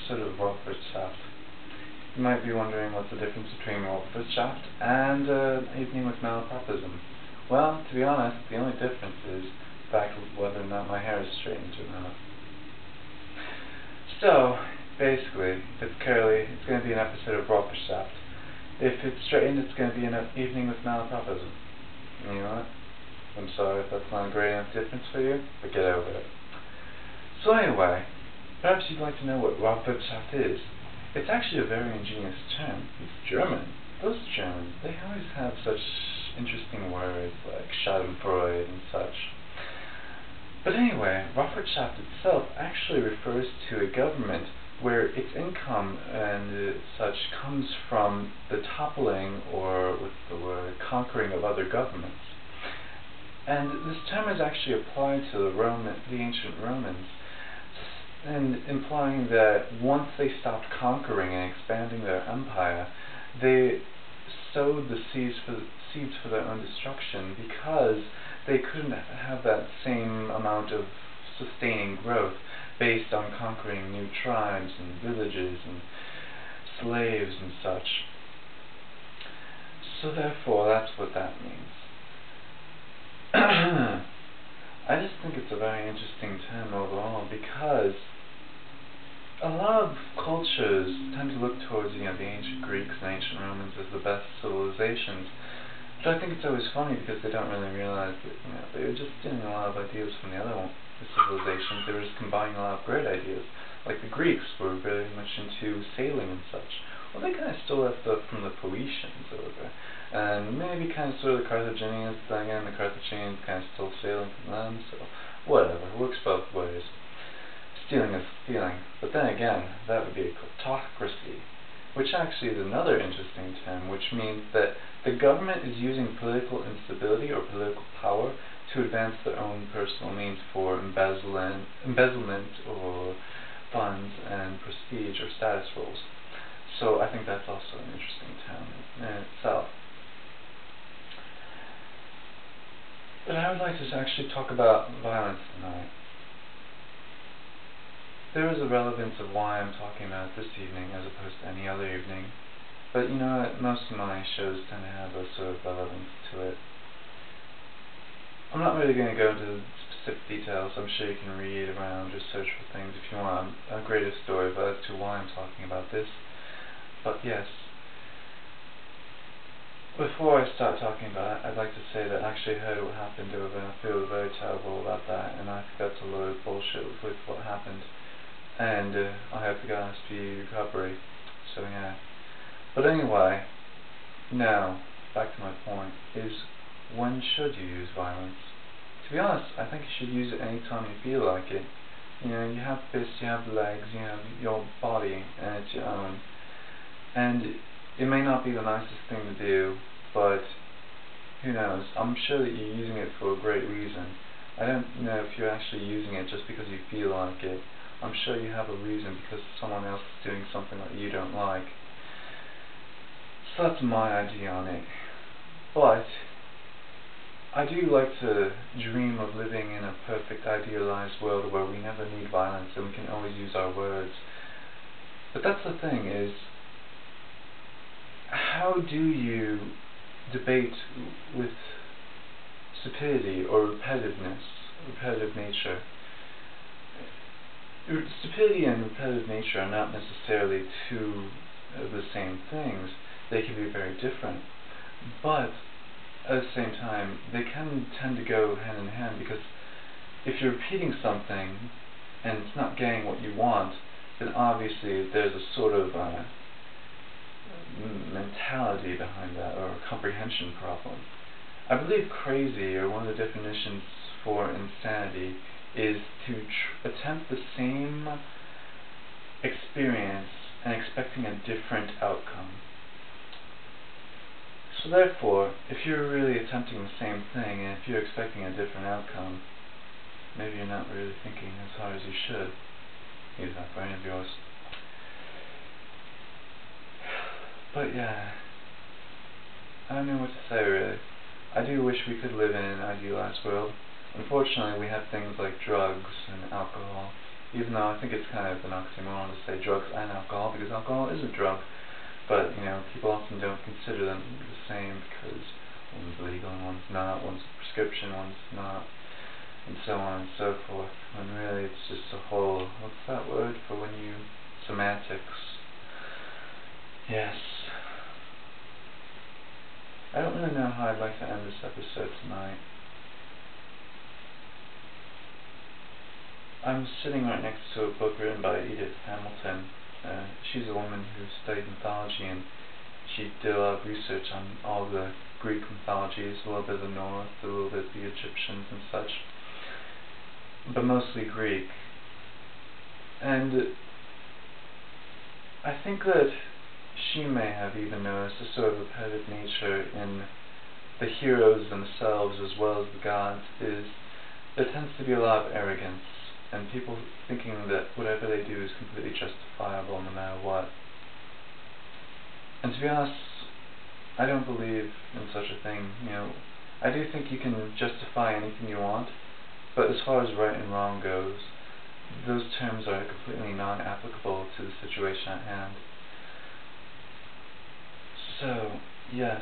episode of Raubwirtschaft. You might be wondering what's the difference between Raubwirtschaft and evening with malapropism. Well, to be honest, the only difference is the fact of whether or not my hair is straightened or not. So, basically, if it's curly, it's going to be an episode of Raubwirtschaft. If it's straightened, it's going to be an evening with malapropism. You know what? I'm sorry if that's not a great enough difference for you, but get over it. So anyway, perhaps you'd like to know what Raubwirtschaft is. It's actually a very ingenious term. It's German. Those Germans, they always have such interesting words like Schadenfreude and such. But anyway, Raubwirtschaft itself actually refers to a government where its income and such comes from the toppling or, with the word, conquering of other governments. And this term is actually applied to the ancient Romans, and implying that once they stopped conquering and expanding their empire, they sowed the seeds for their own destruction, because they couldn't have that same amount of sustaining growth based on conquering new tribes and villages and slaves and such. So therefore, that's what that means. I just think it's a very interesting term overall, because a lot of cultures tend to look towards, the ancient Greeks and ancient Romans as the best civilizations. But I think it's always funny because they don't really realize that, they were just stealing a lot of ideas from the other civilizations. They were just combining a lot of great ideas. Like the Greeks were very much into sailing and such. Well, they kind of stole that stuff from the Phoenicians over, and maybe kind of sort of the Carthaginians thing, and the Carthaginians kind of stole sailing from them, so whatever, it works both ways. Stealing is stealing. But then again, that would be a kleptocracy, which actually is another interesting term, which means that the government is using political instability or political power to advance their own personal means for embezzlement or funds and prestige or status roles. So I think that's also an interesting term in itself. But I would like to actually talk about violence tonight. There is a relevance of why I'm talking about it this evening as opposed to any other evening. But most of my shows tend to have a sort of relevance to it. I'm not really going to go into specific details. I'm sure you can read around or search for things if you want a greater story as to why I'm talking about this. But yes, before I start talking about it, I'd like to say that I actually heard what happened over, and I feel very terrible about that, and I think that's a load of bullshit with what happened. And I hope the guy has speedy recovery. So yeah. But anyway, now, back to my point, is when should you use violence? To be honest, I think you should use it anytime you feel like it. You have fists, you have legs, you have your body, and it's your own. And it may not be the nicest thing to do, but who knows? I'm sure that you're using it for a great reason. I don't know if you're actually using it just because you feel like it. I'm sure you have a reason because someone else is doing something that you don't like. So that's my idea on it. But I do like to dream of living in a perfect idealized world where we never need violence and we can always use our words. But that's the thing is, how do you debate with stupidity or repetitive nature? Stupidity and repetitive nature are not necessarily two of the same things. They can be very different. But at the same time, they can tend to go hand in hand, because if you're repeating something and it's not getting what you want, then obviously there's a sort of mentality behind that, or a comprehension problem. I believe crazy, or one of the definitions for insanity, is to attempt the same experience and expecting a different outcome. So therefore, if you're really attempting the same thing, and if you're expecting a different outcome, maybe you're not really thinking as hard as you should. Use that brain of yours. But yeah, I don't know what to say really. I do wish we could live in an idealized world. Unfortunately, we have things like drugs and alcohol Even though I think it's kind of an oxymoron to say drugs and alcohol, because alcohol is a drug. But, people often don't consider them the same because one's legal and one's not, one's a prescription, one's not, and so on and so forth. When really it's just a whole, what's that word for when you, semantics. Yes. I don't really know how I'd like to end this episode tonight. I'm sitting right next to a book written by Edith Hamilton. She's a woman who studied mythology, and she did a lot of research on all the Greek mythologies, a little bit of the North, a little bit of the Egyptians and such, but mostly Greek. And I think that she may have even noticed a sort of repetitive nature in the heroes themselves as well as the gods. Is there tends to be a lot of arrogance, and people thinking that whatever they do is completely justifiable no matter what. And to be honest, I don't believe in such a thing. I do think you can justify anything you want, but as far as right and wrong goes, those terms are completely non-applicable to the situation at hand. So, yes,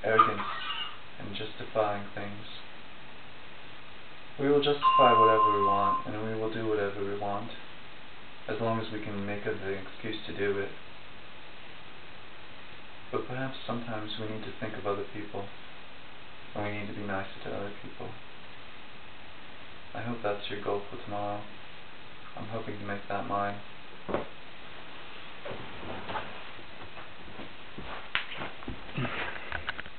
arrogance and justifying things. We will justify whatever we want, and we will do whatever we want, as long as we can make up the excuse to do it. But perhaps sometimes we need to think of other people, and we need to be nicer to other people. I hope that's your goal for tomorrow. I'm hoping to make that mine.